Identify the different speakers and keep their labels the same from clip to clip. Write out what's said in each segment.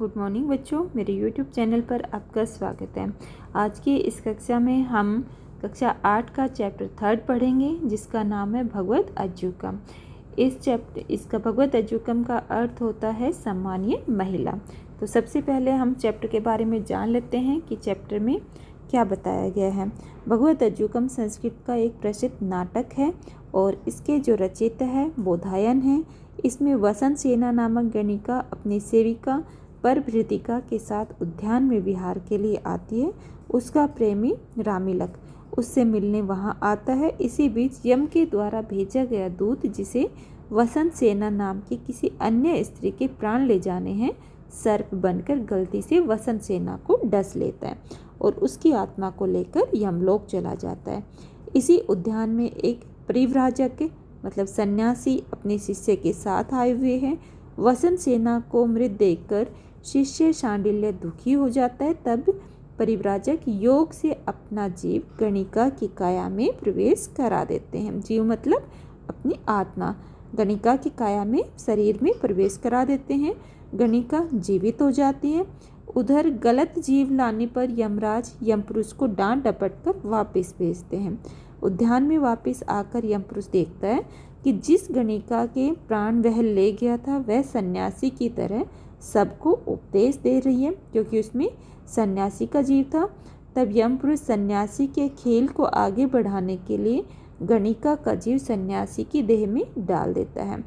Speaker 1: Good morning बच्चों, मेरे YouTube channel पर आपका स्वागत है। आज की इस कक्षा में हम कक्षा 8 का चैप्टर 3 पढ़ेंगे, जिसका नाम है भगवत अज्जुकम। इसका भगवत अज्जुकम का अर्थ होता है सम्मानीय महिला। तो सबसे पहले हम चैप्टर के बारे में जान लेते हैं कि चैप्टर में क्या बताया गया है। भगवत अज्जुकम संस्कृत का एक प्रसिद्ध नाटक है और इसके जो रचयिता है बोधायन है। इसमें वसंत सेना नामक गणिका अपनी सेविका परभृतिका के साथ उद्यान में विहार के लिए आती है। उसका प्रेमी रामिलक उससे मिलने वहां आता है। इसी बीच यम के द्वारा भेजा गया दूत, जिसे वसंत सेना नाम की किसी अन्य स्त्री के प्राण ले जाने हैं, सर्प बनकर गलती से वसंत सेना को डस लेता है और उसकी आत्मा को लेकर यमलोक चला जाता है। इसी उद्यान में एक परिव्राजक मतलब सन्यासी अपने शिष्य के साथ आए हुए हैं। वसंत सेना को मृत देखकर शिष्य शांडिल्य दुखी हो जाता है। तब परिव्राजक योग से अपना जीव गणिका की काया में प्रवेश करा देते हैं। जीव मतलब अपनी आत्मा गणिका की काया में, शरीर में प्रवेश करा देते हैं। गणिका जीवित हो जाती है। उधर गलत जीव लाने पर यमराज यमपुरुष को डांट डपट कर वापस भेजते हैं। उद्यान में वापस आकर यमपुरुष देखता है कि जिस गणिका के प्राण वह ले गया था, वह सन्यासी की तरह सबको उपदेश दे रही है, क्योंकि उसमें सन्यासी का जीव था। तब यमपुरुष सन्यासी के खेल को आगे बढ़ाने के लिए गणिका का जीव सन्यासी की देह में डाल देता है।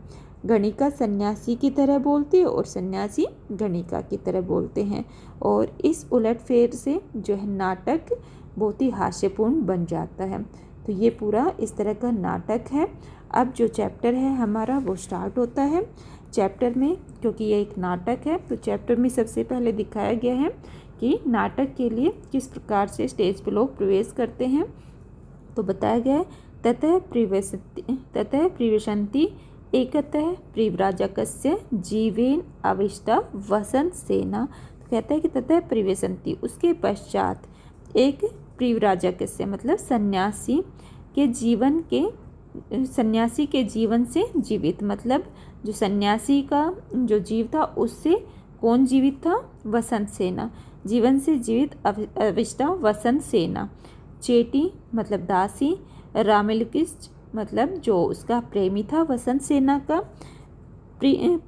Speaker 1: गणिका सन्यासी की तरह बोलती है और सन्यासी गणिका की तरह बोलते हैं, और इस उलटफेर से जो है नाटक बहुत ही हास्यपूर्ण बन जाता है। तो ये पूरा इस तरह का नाटक है। अब जो चैप्टर है हमारा वो स्टार्ट होता है। चैप्टर में, क्योंकि ये एक नाटक है, तो चैप्टर में सबसे पहले दिखाया गया है कि नाटक के लिए किस प्रकार से स्टेज पर लोग प्रवेश करते हैं। तो बताया गया है ततः प्रविशन्ति एकतः परिव्राजकस्य जीवेन आविष्टा वसंत सेना। तो कहता है कि ततः प्रविशन्ति, उसके पश्चात एक परिव्राजकस्य मतलब सन्यासी के जीवन से जीवित, मतलब जो सन्यासी का जो जीव था उससे कौन जीवित था? वसंत सेना। जीवन से जीवित अविष्टा वसंत सेना। चेटी मतलब दासी। रामिलकिस्ट मतलब जो उसका प्रेमी था वसंत सेना का।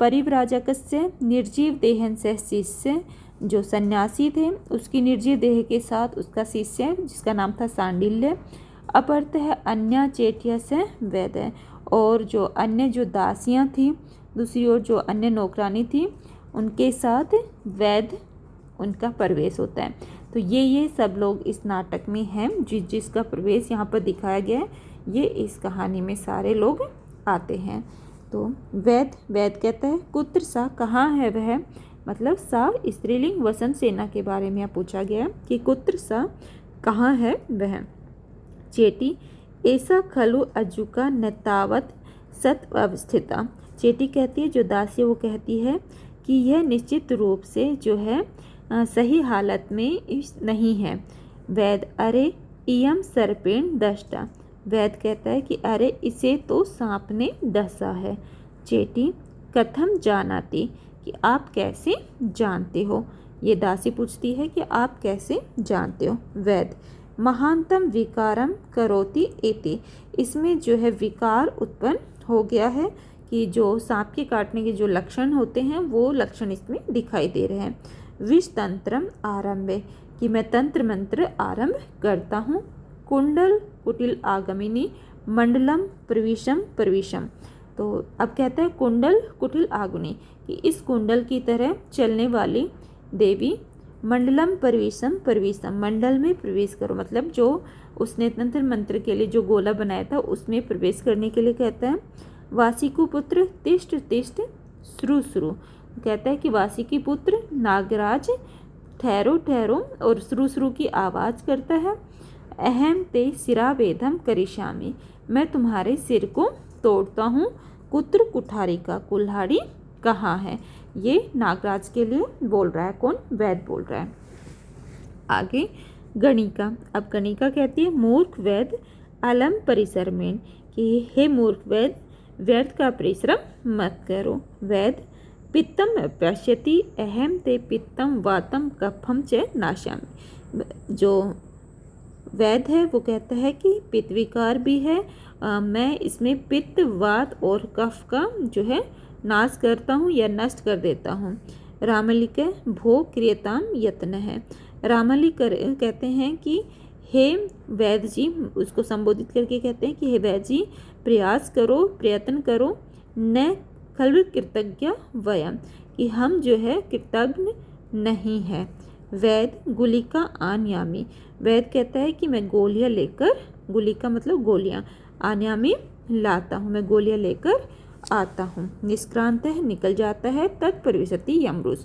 Speaker 1: परिव्राजकस्य निर्जीव देहन से शिष्य, जो सन्यासी थे उसकी निर्जीव देह के साथ उसका शिष्य जिसका नाम था सांडिल्य। अपरत है अन्य चेटिया से वैद्य, और जो अन्य जो दासियां थी, दूसरी ओर जो अन्य नौकरानी थी, उनके साथ वैद्य उनका प्रवेश होता है। तो ये सब लोग इस नाटक में हैं, जिसका प्रवेश यहाँ पर दिखाया गया है। ये इस कहानी में सारे लोग आते हैं। तो वैद्य कहता है कुत्र सा, कहाँ है वह, मतलब सा स्त्रीलिंग वसंत सेना के बारे में यहाँ पूछा गया है कि कुत्र सा, कहाँ है वह। चेटी ऐसा खलु अज्जुका नतावत सत अवस्थिता। चेटी कहती है, जो दासी वो कहती है कि यह निश्चित रूप से जो है सही हालत में नहीं है। वैद्य अरे इयम सर्पेण दष्टा। वैद्य कहता है कि अरे इसे तो सांप ने डसा है। चेटी कथम जानाति, कि आप कैसे जानते हो। ये दासी पूछती है कि आप कैसे जानते हो। वैद्य महानतम विकारम करोति एति, इसमें जो है विकार उत्पन्न हो गया है कि जो सांप के काटने के जो लक्षण होते हैं वो लक्षण इसमें दिखाई दे रहे हैं। विष तंत्रम आरंभे, कि मैं तंत्र मंत्र आरंभ करता हूँ। कुंडल कुटिल आगमिनी मंडलम प्रविशम। तो अब कहता है कुंडल कुटिल आगुनी, कि इस कुंडल की तरह चलने वाली देवी मंडलम प्रविशम, मंडल में प्रवेश करो, मतलब जो उसने तंत्र मंत्र के लिए जो गोला बनाया था उसमें प्रवेश करने के लिए कहता है। वासिकु पुत्र तिष्ठ तिष्ठ श्रु, कहता है कि वासिकी पुत्र नागराज ठहरो ठहरो, और श्रु की आवाज़ करता है। अहम ते सिरावेदम करिष्यामि, मैं तुम्हारे सिर को तोड़ता हूँ। कुत्र कुठारी का, कुल्हाड़ी कहाँ है। ये नागराज के लिए बोल रहा है, कौन? वैद्य बोल रहा है। आगे गणिका, अब गणिका कहती है मूर्ख वैद्य अलम परिसर में, कि हे मूर्ख वैद्य व्यर्थ का परिश्रम मत करो। वैद्य पित्तम पश्यति अहम ते पित्तम वातम कफम च नाशामि। जो वैद्य है वो कहता है कि पित्त विकार भी है, मैं इसमें पित्त वात और कफ का जो है नाश करता हूँ या नष्ट कर देता हूँ। रामलिक भो क्रियताम यत्न है। रामलिक कहते हैं कि हे वैद्य जी, उसको संबोधित करके कहते हैं कि हे वैद्य जी, प्रयास करो, प्रयत्न करो, न खलु कृतज्ञ वयम, कि हम जो है कृतज्ञ नहीं है। वैद्य गुलिका आनयामी। वैद्य कहता है कि मैं गोलियां लेकर, गुलिका मतलब गोलियां, आनयामी लाता हूँ, मैं गोलियां लेकर आता हूँ। निष्क्रांत है निकल जाता है। तत्परिविशति यमपुरुष,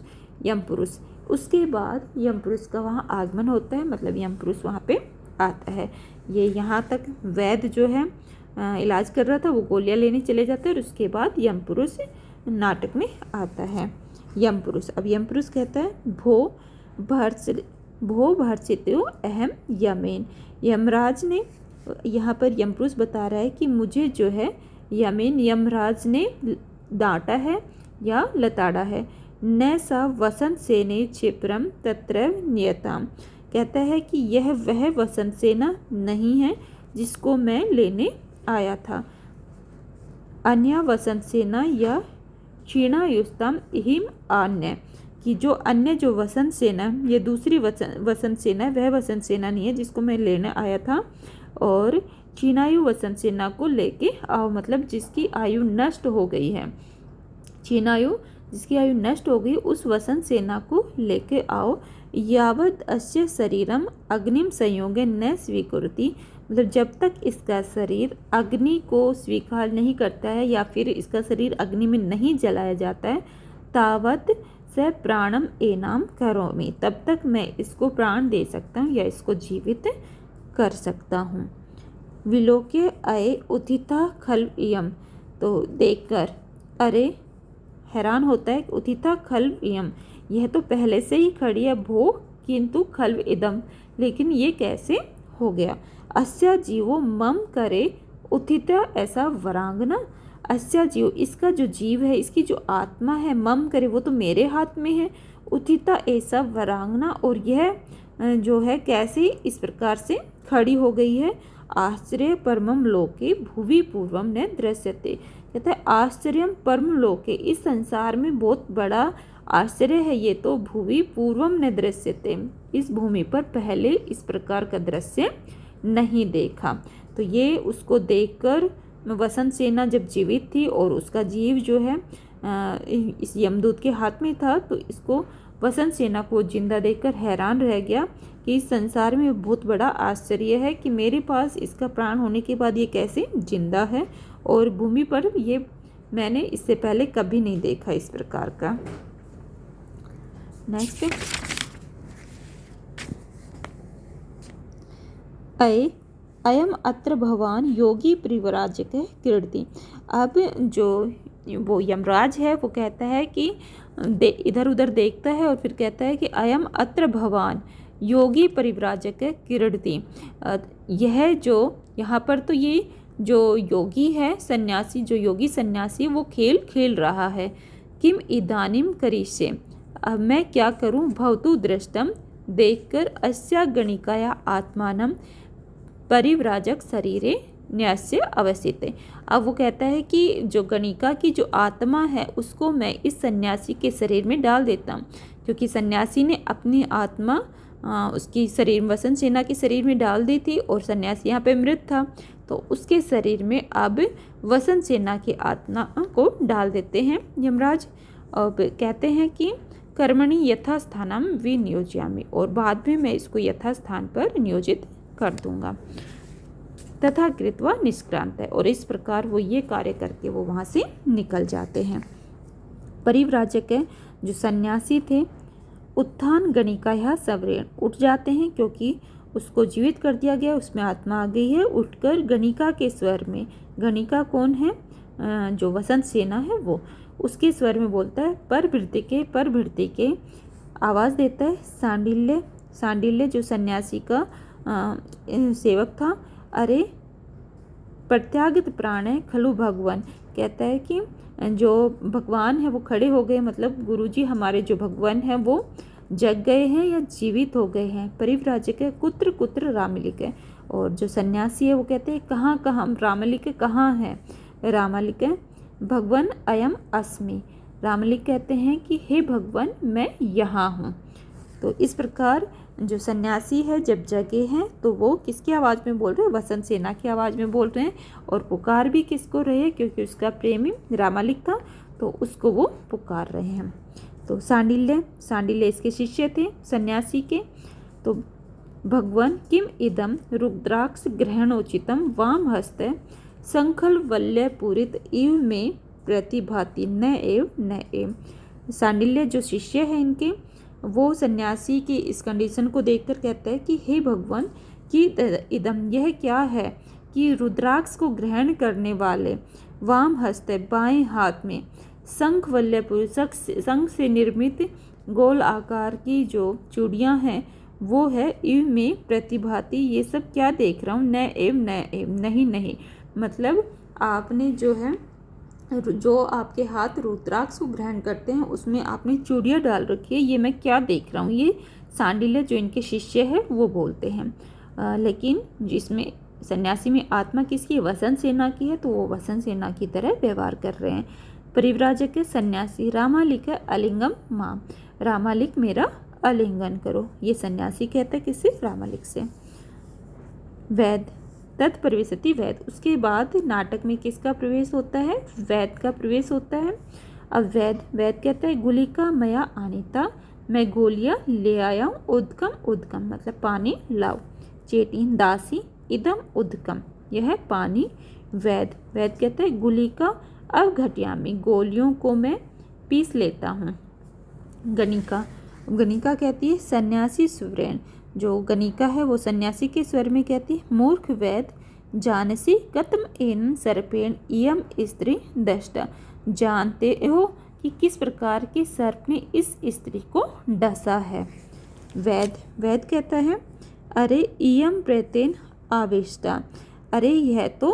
Speaker 1: यमपुरुष। उसके बाद यमपुरुष का वहाँ आगमन होता है, मतलब यमपुरुष वहाँ पे आता है। ये यहाँ तक वैद्य जो है इलाज कर रहा था, वो गोलियां लेने चले जाते हैं और उसके बाद यमपुरुष नाटक में आता है। यमपुरुष, अब यमपुरुष कहता है भो भर्सितो अहम यमेन। यमराज ने, यहाँ पर यमपुरुष बता रहा है कि मुझे जो है यमेन, यमराज ने डांटा है या लताड़ा है। न सा वसंत सेने क्षिप्रम तत्र नियताम। कहता है कि यह वह वसंत सेना नहीं है जिसको मैं लेने आया था। अन्य वसंत सेना या क्षीणायुस्ताम हिम अन्य, कि जो अन्य जो वसंत सेना, ये दूसरी वसंत सेना है, वह वसंत सेना नहीं है जिसको मैं लेने आया था। और क्षीणायु वसंत सेना को लेके आओ, मतलब जिसकी आयु नष्ट हो गई है। क्षीणायु, जिसकी आयु नष्ट हो गई, उस वसंत सेना को लेके आओ। यावत अस्य शरीरम अग्निम संयोगे न स्वीकृति, मतलब जब तक इसका शरीर अग्नि को स्वीकार नहीं करता है या फिर इसका शरीर अग्नि में नहीं जलाया जाता है, तावत स प्राणम एनाम करोमि, तब तक मैं इसको प्राण दे सकता हूँ या इसको जीवित कर सकता हूँ। विलोके अये उत्थिता खल्वयम, तो देखकर अरे हैरान होता है। उत्थिता खल्वयम, यह तो पहले से ही खड़ी है, भो किंतु खल्व इदम, लेकिन ये कैसे हो गया। अस्या जीवो मम करे उत्थिता, ऐसा वरांगना। अस्या जीव, इसका जो जीव है, इसकी जो आत्मा है, मम करे, वो तो मेरे हाथ में है। उत्थिता ऐसा वरांगना, और यह जो है कैसे इस प्रकार से खड़ी हो गई है। आश्चर्य परमम लोके भुवि पूर्वम न दृश्यते। कहता है आश्चर्य परम लोके, इस संसार में बहुत बड़ा आश्चर्य है ये तो। भुवि पूर्वम न दृश्यते, इस भूमि पर पहले इस प्रकार का दृश्य नहीं देखा। तो ये उसको देखकर वसंत सेना जब जीवित थी और उसका जीव जो है इस यमदूत के हाथ में था, तो इसको वसंत सेना को जिंदा देखकर हैरान रह गया कि इस संसार में बहुत बड़ा आश्चर्य है कि मेरे पास इसका प्राण होने के बाद ये कैसे जिंदा है, और भूमि पर ये मैंने इससे पहले कभी नहीं देखा इस प्रकार का। नेक्स्ट, अयम अत्र भगवान योगी परिव्राजक क्रीडति। अब जो वो यमराज है वो कहता है कि इधर उधर देखता है और फिर कहता है कि अयम अत्र भगवान योगी परिव्राजक क्रीडति। यह जो यहाँ पर तो ये जो योगी है, सन्यासी, जो योगी सन्यासी, वो खेल खेल रहा है। किम इदानीम करिष्ये, अब मैं क्या करूं। भवतु दृष्टम, देखकर, अस्या गणिकाया आत्मानम परिव्राजक शरीरे न्यास्य अवस्थिते। अब वो कहता है कि जो गणिका की जो आत्मा है उसको मैं इस सन्यासी के शरीर में डाल देता हूँ, क्योंकि सन्यासी ने अपनी आत्मा उसकी शरीर वसंत सेना के शरीर में डाल दी थी और सन्यासी यहाँ पे मृत था, तो उसके शरीर में अब वसंत सेना की आत्मा को डाल देते हैं यमराज। अब कहते हैं कि कर्मणि यथास्थानम विनियोजयामि, और बाद में मैं इसको यथास्थान पर नियोजित कर दूंगा। तथा कृत्वा निष्क्रांत है, और इस प्रकार वो ये कार्य करके वो वहाँ से निकल जाते हैं। परिव्राजक है जो सन्यासी थे, उत्थान गणिका सवरेण, उठ जाते हैं क्योंकि उसको जीवित कर दिया गया, उसमें आत्मा आ गई है। उठकर गणिका के स्वर में, गणिका कौन है, जो वसंत सेना है वो, उसके स्वर में बोलता है परभृति के आवाज़ देता है। सांडिल्य, सांडिल्य जो सन्यासी का सेवक था, अरे प्रत्यागत प्राण है खलु भगवान, कहता है कि जो भगवान है वो खड़े हो गए, मतलब गुरुजी हमारे जो भगवान हैं वो जग गए हैं या जीवित हो गए हैं। परिव्राजक है कुत्र कुत्र रामलिक है, और जो सन्यासी है वो कहते हैं कहाँ कहाँ रामलिक कहाँ है। रामलिक है भगवान अयम अस्मि, रामलिक कहते हैं कि हे भगवान मैं यहाँ हूँ। तो इस प्रकार जो सन्यासी है जब जगे हैं तो वो किसकी आवाज़ में बोल रहे हैं, वसंत सेना की आवाज़ में बोल रहे हैं, और पुकार भी किसको रहे हैं, क्योंकि उसका प्रेमी रामलिक था तो उसको वो पुकार रहे हैं। तो सांडिल्य इसके शिष्य थे सन्यासी के। तो भगवान किम इदम रुद्राक्ष ग्रहणोचितम वाम हस्त संखल वल्य पूरित इव में प्रतिभाति न एव। सांडिल्य जो शिष्य है इनके, वो सन्यासी की इस कंडीशन को देखकर कहता है कि हे भगवान कि इदम यह क्या है कि रुद्राक्ष को ग्रहण करने वाले वाम हस्त बाएं हाथ में शंख वल्लभपुर शंख से निर्मित गोल आकार की जो चूड़ियाँ हैं वो है इव में प्रतिभाति, ये सब क्या देख रहा हूँ, न एव नहीं, मतलब आपने जो है जो आपके हाथ रुद्राक्ष को ग्रहण करते हैं उसमें आपने चूड़ियाँ डाल रखी है, ये मैं क्या देख रहा हूँ। ये सांडिल्य जो इनके शिष्य है वो बोलते हैं। लेकिन जिसमें सन्यासी में आत्मा किसकी, वसंत सेना की है, तो वो वसंत सेना की तरह व्यवहार कर रहे हैं। परिव्राजक है सन्यासी, रामालिक है अलिंगम माम, रामालिक मेरा आलिंगन करो, ये सन्यासी कहते हैं किससे, रामालिक से। वैद तत्प्रवेशति वैद, उसके बाद नाटक में किसका प्रवेश होता है, वैद का प्रवेश होता है। अब वैद कहता है गुलिका मया आनीता, मैं गोलियां ले आया हूँ, उदकम मतलब पानी लाओ। चेटी दासी इदम उदकम, यह है पानी। वैद कहता है गुलिका अब घटियामी, गोलियों को मैं पीस लेता हूँ। गणिका कहती है सन्यासी सुवरेन, जो गणिका है वो सन्यासी के स्वर में कहती है मूर्ख वैद जानसी कतम एन सर्पेण इयम स्त्री दष्टा, जानते हो कि किस प्रकार के सर्प ने इस स्त्री को डसा है। वैद कहता है अरे इयम प्रेतेन आविष्टा, अरे यह तो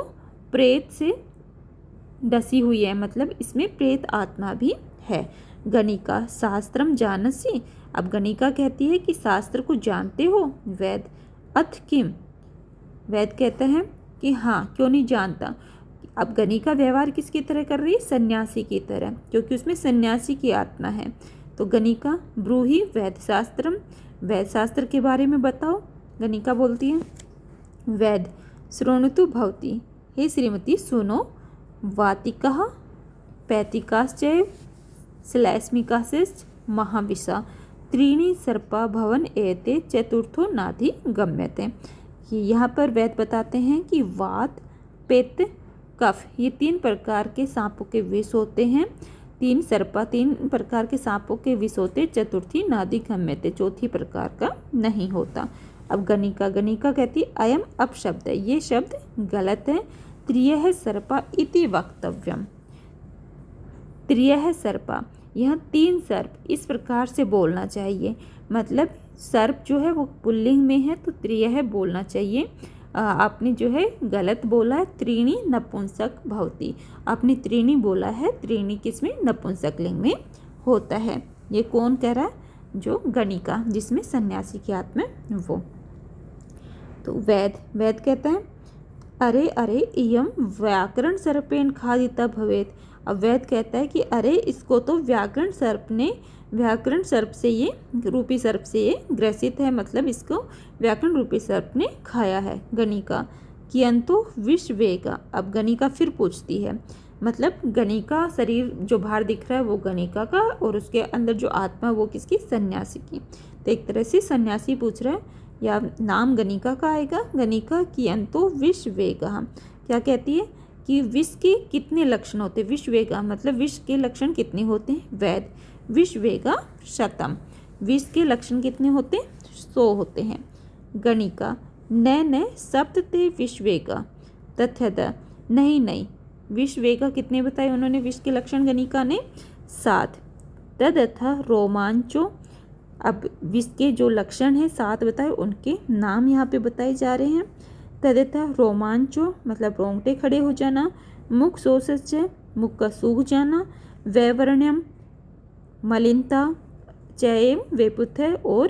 Speaker 1: प्रेत से डसी हुई है, मतलब इसमें प्रेत आत्मा भी है। गणिका शास्त्रम जानसी, अब गणिका कहती है कि शास्त्र को जानते हो। वैद अथ किम, वैद कहता है कि हाँ क्यों नहीं जानता। अब गणिका व्यवहार किसकी तरह कर रही है, सन्यासी की तरह, क्योंकि उसमें सन्यासी की आत्मा है। तो गणिका ब्रूहि वैद शास्त्रम, वैद शास्त्र के बारे में बताओ। गणिका बोलती है वैद श्रोणुतु भवती, हे श्रीमती सुनो, वातिका पैतिकाश्चैव श्लैष्मिकाश्च महाविशा त्रीणी सर्पा भवन एते चतुर्थो नाधि गम्यते, कि यहाँ पर वैद बताते हैं कि वात पित्त कफ ये 3 प्रकार के सांपों के विष होते हैं। 3 प्रकार के सांपों के विष होते, चतुर्थी नादि गम्यते, चौथी प्रकार का नहीं होता। अब गणिका कहती अयम अपशब्द है, ये शब्द गलत है। त्रियः सर्पा इति वक्तव्यम, त्रियः सर्पा, यह 3 सर्प इस प्रकार से बोलना चाहिए, मतलब सर्प जो है वो पुल्लिंग में है तो त्रियः बोलना चाहिए। आपने जो है गलत बोला है, त्रीणी नपुंसक भवती, आपने त्रीणी बोला है, त्रीणी किसमें, नपुंसक लिंग में होता है। ये कौन कह रहा है, जो गणिका जिसमें सन्यासी की आत्मा वो। तो वैद कहता है अरे इयम व्याकरण सर्पेण खादिता भवेत, अब वैद कहता है कि अरे इसको तो व्याकरण सर्प से ये रूपी सर्प से ये ग्रसित है, मतलब इसको व्याकरण रूपी सर्प ने खाया है। गणिका कियंतु विषवेगा, अब गणिका फिर पूछती है, मतलब गणिका शरीर जो बाहर दिख रहा है वो गणिका का, और उसके अंदर जो आत्मा वो किसकी, सन्यासी की। तो एक तरह से सन्यासी पूछ रहा है, या नाम गणिका का आएगा। गणिका कियंतु विषवेगा, क्या कहती है कि विष के कितने लक्षण होते हैं, विषवेगा मतलब विष के लक्षण कितने होते हैं। वैद विषवेगा शतम, विष के लक्षण कितने होते हैं, 100 होते हैं। गणिका न सप्तते विषवेगा तथ्यत, नहीं विषवेगा कितने बताए उन्होंने विष के लक्षण, गणिका ने 7। तदथा रोमांचो, अब विष के जो लक्षण हैं 7 बताए, उनके नाम यहाँ पे बताए जा रहे हैं। तदथा रोमांचो मतलब रोंगटे खड़े हो जाना, मुख शोषस्य मुख का सूख जाना, वैवर्ण्यम मलिनता, चैम वेपुथ है और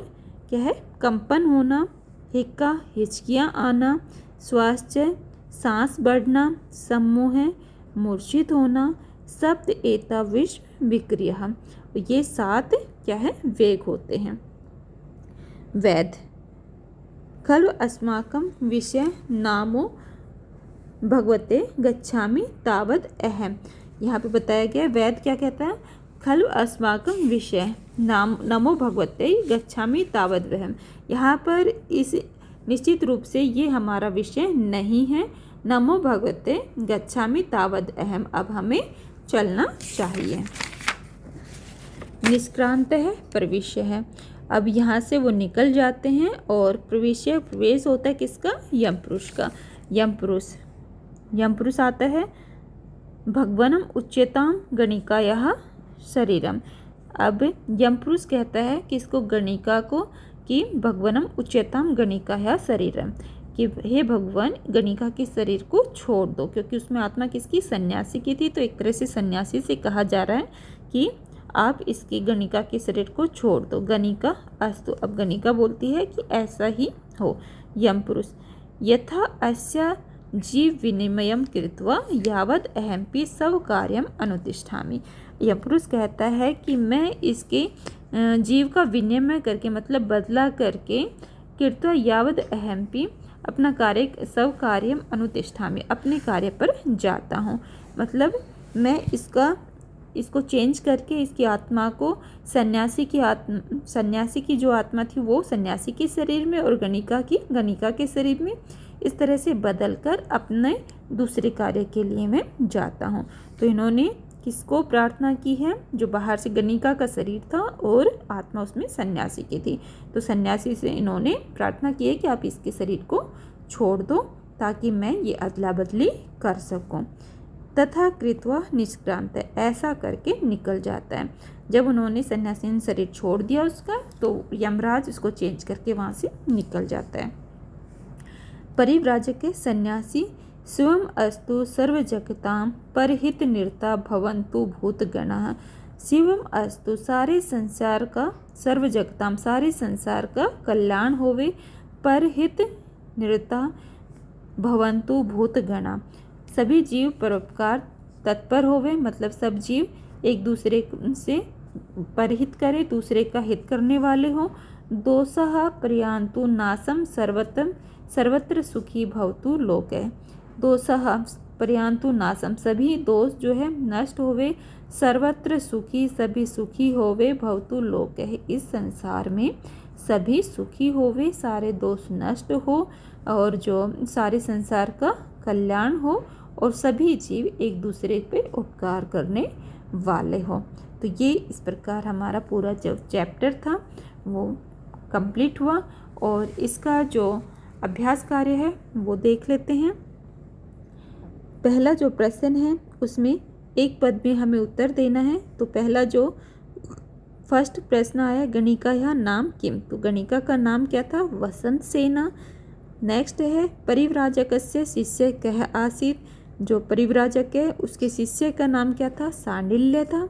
Speaker 1: क्या है कंपन होना, हिक्का हिचकियाँ आना, स्वास्थ्य सांस बढ़ना, सम्मोह है मूर्छित होना, सप्त एता विश्व विक्रिया, ये 7 क्या है वेग होते हैं। वेद खलु अस्माकं विषय नामो भगवते गच्छामि तावद अहम। यहाँ पे बताया गया वेद क्या कहता है, खलु अस्माकं विषय नमो भगवते गच्छामि तावद अहम। यहाँ पर इस निश्चित रूप से ये हमारा विषय नहीं है, नमो भगवते गच्छामि तावद अहम, अब हमें चलना चाहिए। निष्क्रांत है प्रविश्य है, अब यहाँ से वो निकल जाते हैं और प्रवेश होता है किसका, यम पुरुष का। यम पुरुष आता है भगवनम उच्चताम गणिकायाः शरीरम। अब यम पुरुष कहता है किसको, गणिका को, कि भगवनम उच्चताम गणिकायाः शरीरम, कि हे भगवान गणिका के शरीर को छोड़ दो, क्योंकि उसमें आत्मा किसकी, सन्यासी की थी। तो एक तरह से सन्यासी से कहा जा रहा है कि आप इसकी गणिका के शरीर को छोड़ दो। गणिका अस्तु, अब गणिका बोलती है कि ऐसा ही हो। यम पुरुष यथा अस्य जीव विनिमयम कृत्वा यावद अहमपि सब कार्यम अनुतिष्ठामि। यम पुरुष कहता है कि मैं इसके जीव का विनिमय करके, मतलब बदला करके, कृत्वा यावद अहमपि अपना कार्य, सब कार्यम अनुतिष्ठामि अपने कार्य पर जाता हूँ। मतलब मैं इसको चेंज करके इसकी आत्मा को सन्यासी की जो आत्मा थी वो सन्यासी के शरीर में और गणिका के शरीर में, इस तरह से बदलकर अपने दूसरे कार्य के लिए मैं जाता हूँ। तो इन्होंने किसको प्रार्थना की है, जो बाहर से गणिका का शरीर था और आत्मा उसमें सन्यासी की थी। तो सन्यासी से इन्होंने प्रार्थना की है कि आप इसके शरीर को छोड़ दो ताकि मैं ये अदला बदली कर सकूं। तथा कृत्वा निष्क्रांत, ऐसा करके निकल जाता है। जब उन्होंने सन्यासी ने शरीर छोड़ दिया उसका, तो यमराज उसको चेंज करके वहाँ से निकल जाता है। परिव्राजक के सन्यासी स्वयं अस्तु सर्वजगतां परहित निरता भवन्तु भूतगणाः। शिवम अस्तु, सारे संसार का, सर्वजगताम सारे संसार का कल्याण होवे, परहित निरता भवन्तु भूतगणा, सभी जीव परोपकार तत्पर होवे, मतलब सब जीव एक दूसरे से परहित करे, दूसरे का हित करने वाले हो। दोषः पर्यान्तु नाशम सर्वत्र सुखी भवतु लोके। दोषः पर्यान्तु नाशम, सभी दोष जो है नष्ट होवे, सर्वत्र सुखी, सभी सुखी होवे, भवतु लोके, इस संसार में सभी सुखी होवे, सारे दोष नष्ट हो और जो सारे संसार का कल्याण हो और सभी जीव एक दूसरे पे उपकार करने वाले हो। तो ये इस प्रकार हमारा पूरा जो चैप्टर था वो कंप्लीट हुआ और इसका जो अभ्यास कार्य है वो देख लेते हैं। पहला जो प्रश्न है उसमें एक पद में हमें उत्तर देना है। तो पहला जो फर्स्ट प्रश्न आया, गणिकायाः नाम किम, तो गणिका का नाम क्या था, वसंत सेना। नेक्स्ट है परिव्राजकस्य शिष्य कः आसीत्, जो परिव्राजक है उसके शिष्य का नाम क्या था, सांडिल्य था।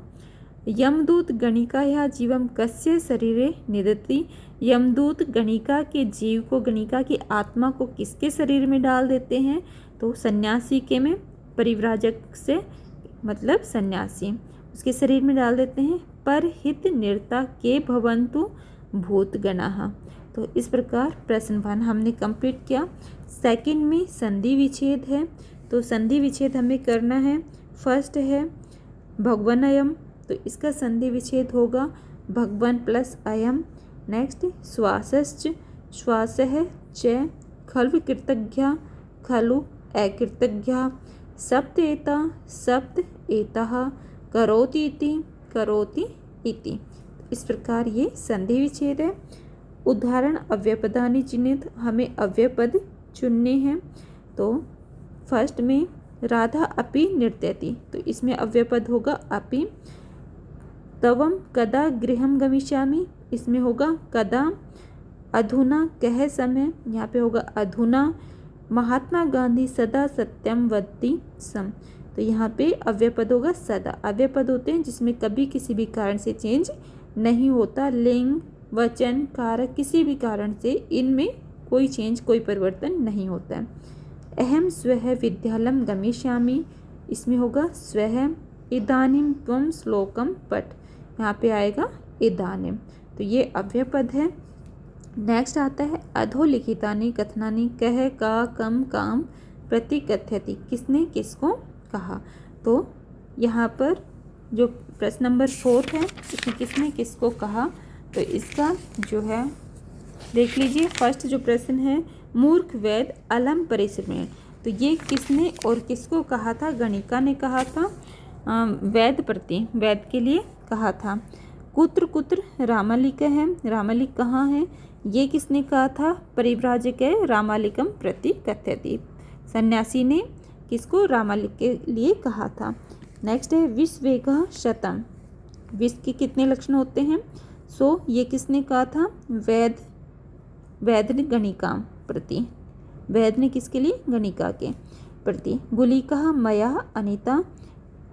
Speaker 1: यमदूत गणिकायाः जीवम कस्य शरीरे निदति, यमदूत गणिका के जीव को, गणिका की आत्मा को किसके शरीर में डाल देते हैं, तो सन्यासी के में, परिव्राजक से मतलब सन्यासी, उसके शरीर में डाल देते हैं। पर हित निरता के भवन्तु भूतगणाः। तो इस प्रकार प्रश्न 1 हमने कंप्लीट किया। सेकंड में संधि विच्छेद है, तो संधि विच्छेद हमें करना है। फर्स्ट है भगवनयम, तो इसका संधि विच्छेद होगा भगवन प्लस अयम। नेक्स्ट श्वासश्च, श्वास है च, खल्व कृतज्ञा, खलु अकृतज्ञा, सप्त एतः, करोति इति। इस प्रकार ये संधि विच्छेद है। उदाहरण अव्ययपदानि चिन्हित, हमें अव्ययपद चुनने हैं। तो फर्स्ट में राधा अपि नृत्यति, तो इसमें अव्ययपद होगा अपि। तवम कदा गृहं गमिष्यामि, इसमें होगा कदा। अधुना कह समय, यहाँ पे होगा अधुना। महात्मा गांधी सदा सत्यम वदति सम, तो तो यहाँ पे अव्यय पद होगा सदा। अव्यय पद होते हैं जिसमें कभी किसी भी कारण से चेंज नहीं होता। लिंग, वचन, कारक किसी भी कारण से इनमें कोई चेंज, कोई परिवर्तन नहीं होता है। अहम स्वः विद्यालयं गमिष्यामि, इसमें होगा स्वः। इदानीं त्वं श्लोकं पठ, यहाँ पे आएगा इदानीं। तो ये अव्यय पद है। नेक्स्ट आता है अधोलिखितानि कथनानि कह, का, कम, काम, प्रति कथयति, किसने किसको कहा। तो यहाँ पर जो प्रश्न नंबर 4 है, इसमें किसने किसको कहा, तो इसका जो है देख लीजिए। फर्स्ट जो प्रश्न है, मूर्ख वैद अलम परिश्रमेण, तो ये किसने और किसको कहा था। गणिका ने कहा था वैद प्रति, वैद के लिए कहा था। कुत्र कुत्र रामालिक है, रामालिक कहाँ है, ये किसने कहा था। परिव्राजक है, रामालिकम प्रति कथयति, सन्यासी ने किसको, रामालिक के लिए कहा था। नेक्स्ट है विश्वेगः शतम, विश्व के कितने लक्षण होते हैं 100, ये किसने कहा था। वैद ने गणिका प्रति, वैद ने किसके लिए, गणिका के प्रति। गुलिका मया अनिता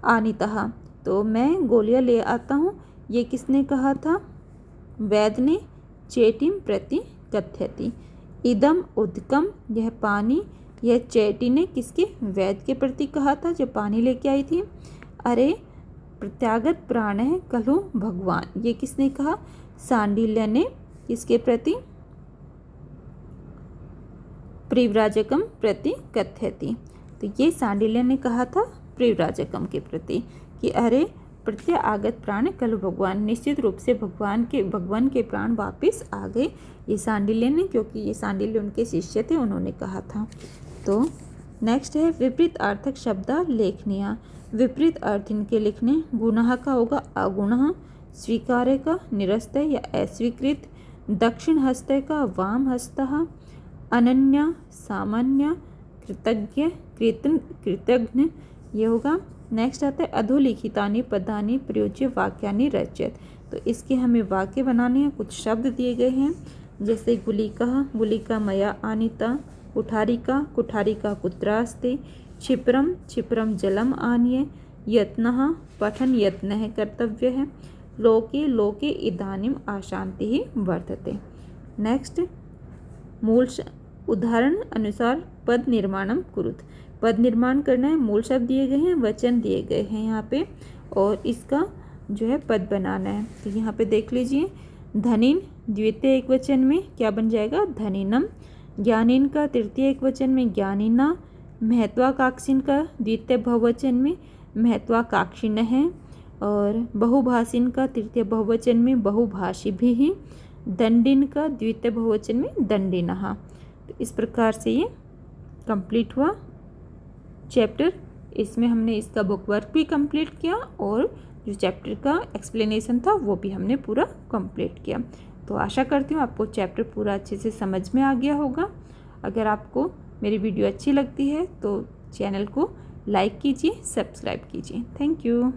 Speaker 1: आनितः, तो मैं गोलियां ले आता हूँ, ये किसने कहा था। वैद ने चेटिम प्रति कथयति। इदम उदकम, यह पानी, यह चेटी ने किसके, वैद के प्रति कहा था जो पानी लेके आई थी। अरे प्रत्यागत प्राण है खलु भगवान, ये किसने कहा, सांडिल्य ने किसके प्रति, परिव्राजकम प्रति कथयति। तो ये सांडिल्य ने कहा था परिव्राजकम के प्रति कि अरे प्रत्यागत प्राण कलु भगवान, निश्चित रूप से भगवान के प्राण वापस आ गए, ये सांडिल्य ने, क्योंकि ये सांडिल्य उनके शिष्य थे, उन्होंने कहा था। तो नेक्स्ट है विपरीत अर्थक शब्द लेखनिया, विपरीत अर्थ इनके लिखने। गुणः का होगा अगुणः, स्वीकार्य का निरस्त या अस्वीकृत, दक्षिण हस्त का वाम हस्तः, अनन्य सामान्य, कृतज्ञ कृतज्ञ, ये होगा। नेक्स्ट आता है अधोलिखितानि पदानि प्रयोज्य वाक्यानि रचयत, तो इसके हमें वाक्य बनाने हैं। कुछ शब्द दिए गए हैं जैसे गुलिका मया आनीता, कुठारिका कुत्रास्ते, क्षिप्रम जलम आनीय, यत्नः पठन यत्नः कर्तव्य है, लोके इदानीम अशांति ही वर्तते। नेक्स्ट मूल उदाहरण अनुसार पद निर्माणम कुरुत, पद निर्माण करना है। मूल शब्द दिए गए हैं, वचन दिए गए हैं यहाँ पे, और इसका जो है पद बनाना है। तो यहाँ पे देख लीजिए, धनिन द्वितीय एक वचन में क्या बन जाएगा, धनिनम। ज्ञानीन का तृतीय एक वचन में ज्ञानिना। महत्वाकांक्षीन का द्वितीय बहुवचन में महत्वाकांक्षिण है। और बहुभाषिन का तृतीय बहुवचन में बहुभाषी भी ही। दंडिन का द्वितीय बहुवचन में दंडिनः। तो इस प्रकार से ये कंप्लीट हुआ चैप्टर। इसमें हमने इसका बुक वर्क भी कंप्लीट किया और जो चैप्टर का एक्सप्लेनेशन था वो भी हमने पूरा कंप्लीट किया। तो आशा करती हूँ आपको चैप्टर पूरा अच्छे से समझ में आ गया होगा। अगर आपको मेरी वीडियो अच्छी लगती है तो चैनल को लाइक कीजिए, सब्सक्राइब कीजिए। Thank you.